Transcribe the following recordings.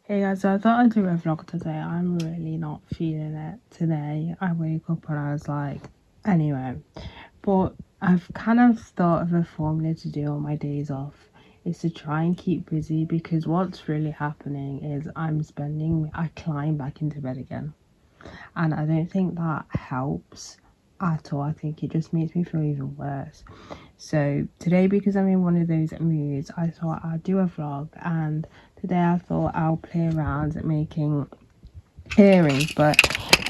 Hey guys, so I thought I'd do a vlog today. I'm really not feeling it today. I wake up and I was like, anyway. But I've kind of thought of a formula to do on my days off is to try and keep busy, because what's really happening is I climb back into bed again. And I don't think that helps at all. I think it just makes me feel even worse. So today, because I'm in one of those moods, I thought I'd do a vlog, and today I thought I'll play around at making earrings. But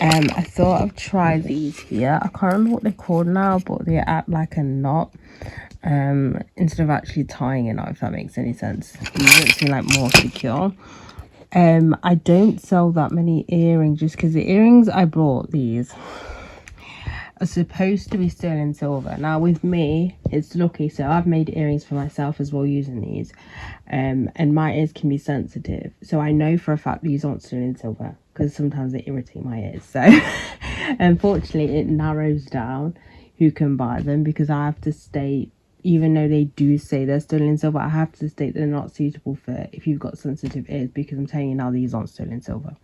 I thought I'd try these here. I can't remember what they're called now, but they act like a knot instead of actually tying a knot, if that makes any sense. It makes me like more secure. I don't sell that many earrings just because the earrings I bought, these are supposed to be sterling silver. Now with me, it's lucky, so I've made earrings for myself as well using these, and my ears can be sensitive, so I know for a fact these aren't sterling silver because sometimes they irritate my ears. So unfortunately it narrows down who can buy them, because I have to state, even though they do say they're sterling silver, I have to state they're not suitable for if you've got sensitive ears, because I'm telling you now, these aren't sterling silver.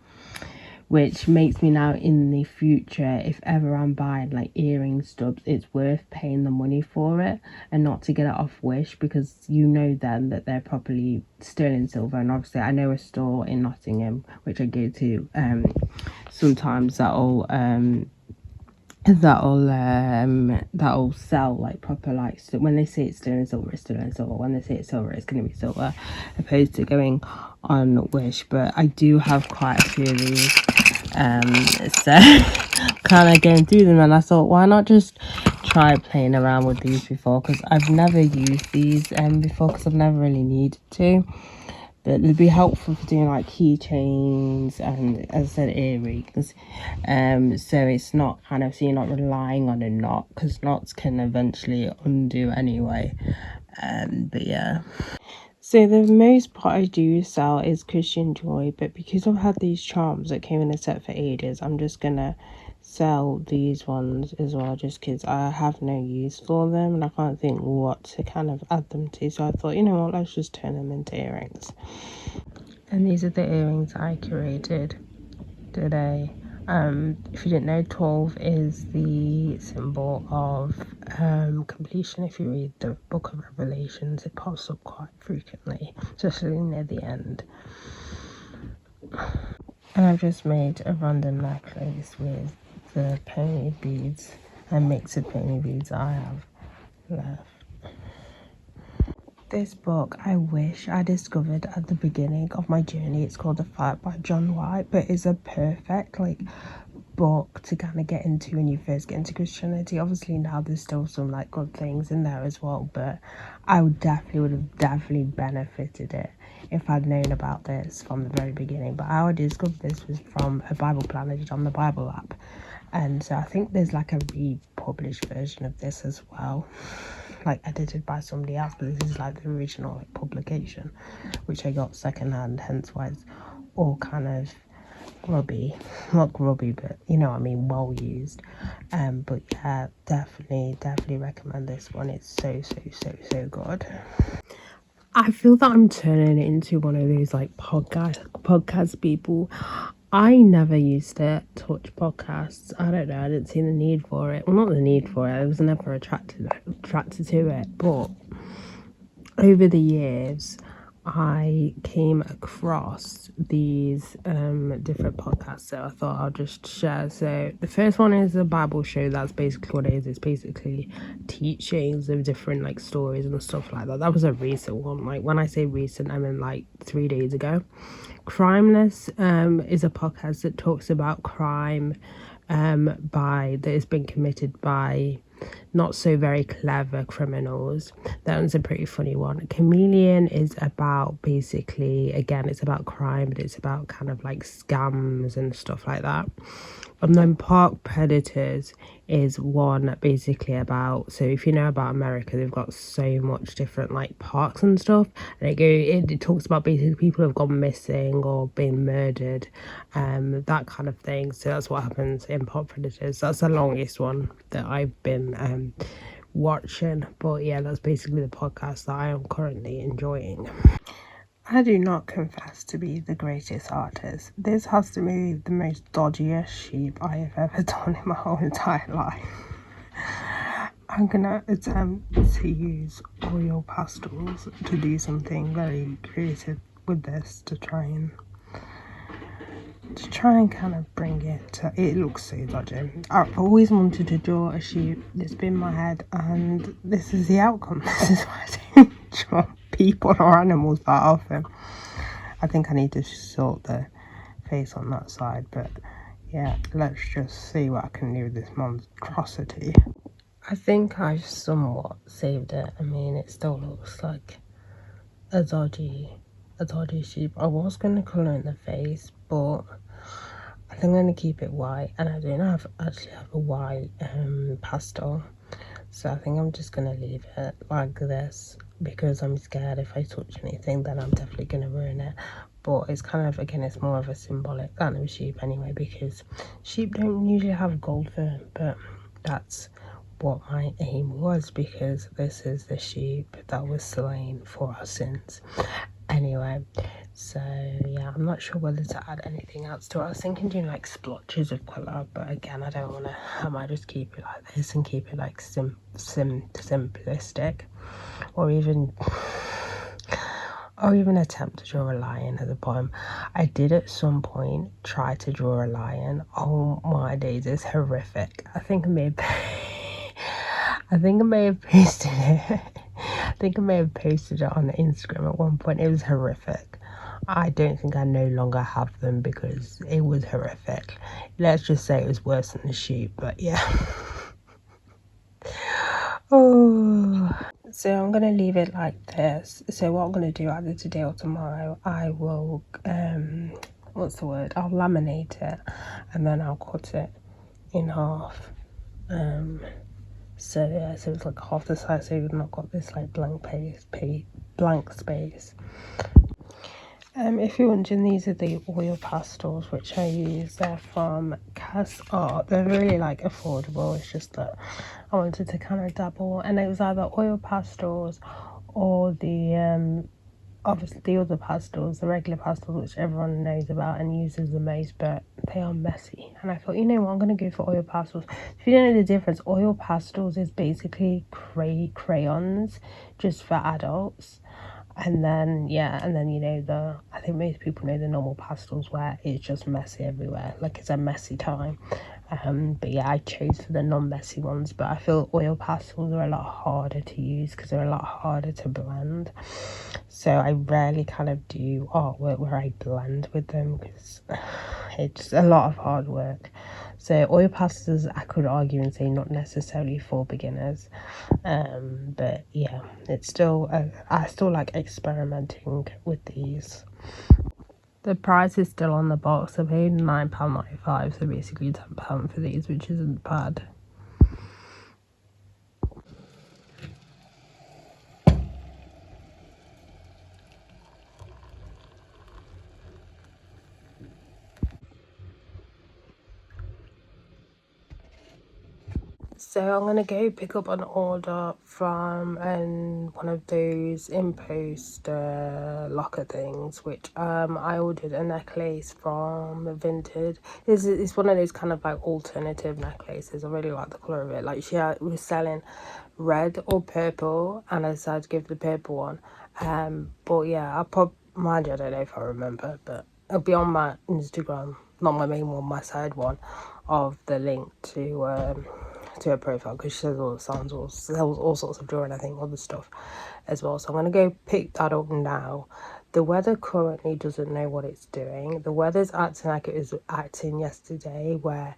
Which makes me now, in the future, if ever I'm buying like earring stubs, it's worth paying the money for it and not to get it off Wish, because you know then that they're properly sterling silver. And obviously I know a store in Nottingham which I go to sometimes that'll sell like proper, like, so when they say it's sterling silver, it's sterling silver. When they say it's silver, it's going to be silver, opposed to going on Wish. But I do have quite a few of these, so kind of going through them, and I thought, why not just try playing around with these before, because I've never used these before, because I've never really needed to. But it'd be helpful for doing like keychains and, as I said, earrings. So it's not kind of, so you're not relying on a knot, because knots can eventually undo anyway. But yeah. So the most part I do sell is Christian Joy, but because I've had these charms that came in a set for ages, I'm just gonna sell these ones as well, just because I have no use for them and I can't think what to kind of add them to. So I thought, you know what, let's just turn them into earrings. And these are the earrings I curated today. If you didn't know, 12 is the symbol of completion. If you read the book of Revelations, it pops up quite frequently, especially near the end. And I've just made a random necklace with the pony beads and mixed pony beads I have left. This book I wish I discovered at the beginning of my journey. It's called The Fight by John White, but it's a perfect like book to kind of get into when you first get into Christianity. Obviously now there's still some like good things in there as well, but I would have definitely benefited it if I'd known about this from the very beginning. But how I discovered this was from a Bible plan I did on the Bible app, and so I think there's like a republished version of this as well, like edited by somebody else, but this is like the original like publication, which I got secondhand, hence why it's all kind of grubby. Not grubby, but you know what I mean, well used. But yeah, definitely recommend this one. It's so good. I feel that I'm turning into one of those like podcast people. I never used to touch podcasts. I don't know, I didn't see the need for it. Well, not the need for it, I was never attracted to it. But over the years I came across these different podcasts, so I thought I'll just share. So the first one is a Bible show. That's basically what it is. It's basically teachings of different like stories and stuff like that. That was a recent one. Like when I say recent, I mean like 3 days ago. Crimeless is a podcast that talks about crime that has been committed by not so very clever criminals. That one's a pretty funny one. Chameleon is about, basically, again, it's about crime, but it's about kind of like scams and stuff like that. And then Park Predators is one basically about, so if you know about America, they've got so much different like parks and stuff, and it talks about basically people who have gone missing or been murdered, that kind of thing. So that's what happens in Park Predators. That's the longest one that I've been watching, but yeah, that's basically the podcast that I am currently enjoying. I do not confess to be the greatest artist. This has to be the most dodgiest sheep I have ever done in my whole entire life. I'm gonna attempt to use oil pastels to do something very creative with this to try and kind of bring it to, it looks so dodgy. I've always wanted to draw a sheep. It's been in my head and this is the outcome. This is why I don't draw people or animals that often. I think I need to sort the face on that side, but yeah, let's just see what I can do with this monstrosity. I think I've somewhat saved it. I mean, it still looks like a dodgy sheep. I was going to colour in the face, but I think I'm going to keep it white, and I don't actually have a white pastel, so I think I'm just going to leave it like this because I'm scared if I touch anything then I'm definitely going to ruin it. But it's kind of, again, it's more of a symbolic kind of sheep anyway, because sheep don't usually have gold fur, but that's what my aim was, because this is the sheep that was slain for our sins. Anyway, so yeah, I'm not sure whether to add anything else to it. I was thinking doing like splotches of colour, but again, I don't want to. I might just keep it like this and keep it like simplistic, or even attempt to draw a lion at the bottom. I did at some point try to draw a lion. Oh my days, it's horrific. I think I may have posted it. I think I may have posted it on Instagram at one point. It was horrific. I don't think I no longer have them because it was horrific. Let's just say it was worse than the sheep, but yeah. Oh. So I'm going to leave it like this. So what I'm going to do either today or tomorrow, I will, what's the word? I'll laminate it and then I'll cut it in half. So yeah, so it's like half the size, so you've not got this like blank space. If you're wondering, these are the oil pastels which I use. They're from Cas Art. They're really like affordable. It's just that I wanted to kind of dabble, and it was either oil pastels or the obviously the other pastels, the regular pastels, which everyone knows about and uses the most, but they are messy. And I thought, you know what, I'm going to go for oil pastels. If you don't know the difference, oil pastels is basically crayons just for adults. And then, yeah, and then, you know, I think most people know the normal pastels where it's just messy everywhere. Like, it's a messy time. But yeah, I chose for the non-messy ones, but I feel oil pastels are a lot harder to use because they're a lot harder to blend. So I rarely kind of do artwork where I blend with them because it's a lot of hard work. So oil pastels, I could argue and say not necessarily for beginners, but yeah, it's still I still like experimenting with these. The price is still on the box. I paid £9.95, so basically £10 for these, which isn't bad. So I'm going to go pick up an order from one of those InPost locker things, which I ordered a necklace from Vinted. It's one of those kind of like alternative necklaces. I really like the colour of it. Like she was selling red or purple, and I decided to give the purple one. But yeah, mind you, I don't know if I remember, but it'll be on my Instagram, not my main one, my side one, of the link to her profile, because she says sells all sorts of jewelry and I think other stuff as well. So I'm going to go pick that up now. The weather currently doesn't know what it's doing. The weather's acting like it was acting yesterday, where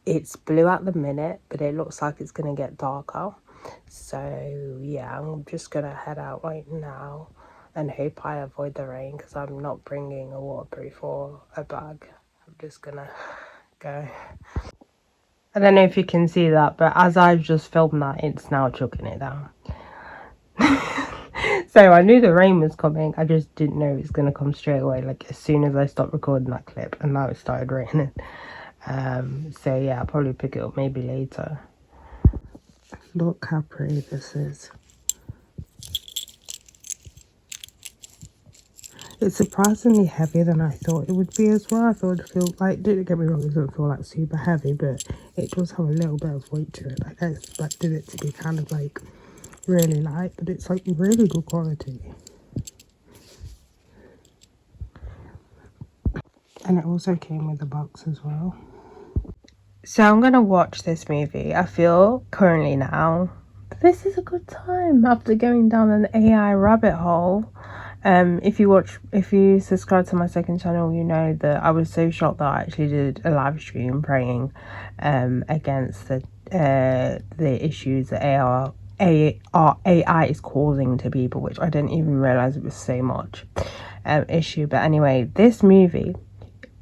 it's blue at the minute, but it looks like it's going to get darker. So yeah, I'm just going to head out right now and hope I avoid the rain, because I'm not bringing a waterproof or a bag. I'm just going to go. I don't know if you can see that, but as I've just filmed that, it's now chucking it down. So I knew the rain was coming. I just didn't know it was going to come straight away, like as soon as I stopped recording that clip, and now it started raining. So yeah, I'll probably pick it up maybe later. Look how pretty this is. It's surprisingly heavier than I thought it would be as well. I thought it feel like, didn't get me wrong, it doesn't feel like super heavy, but it does have a little bit of weight to it. Like I expected it to be kind of like really light, but it's like really good quality. And it also came with a box as well. So I'm gonna watch this movie. I feel currently now this is a good time after going down an AI rabbit hole. If you subscribe to my second channel, you know that I was so shocked that I actually did a live stream praying against the issues that AI is causing to people, which I didn't even realize it was so much issue. But anyway, this movie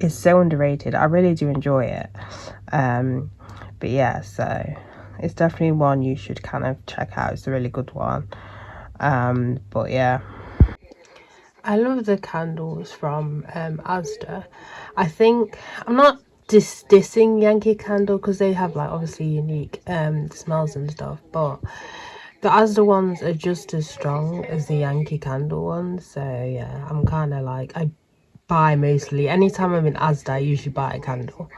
is so underrated. I really do enjoy it. But yeah, so it's definitely one you should kind of check out. It's a really good one. But yeah, I love the candles from Asda. I think I'm not dissing Yankee Candle because they have like obviously unique smells and stuff, but the Asda ones are just as strong as the Yankee Candle ones. So yeah, I'm kind of like, I buy mostly anytime I'm in Asda, I usually buy a candle.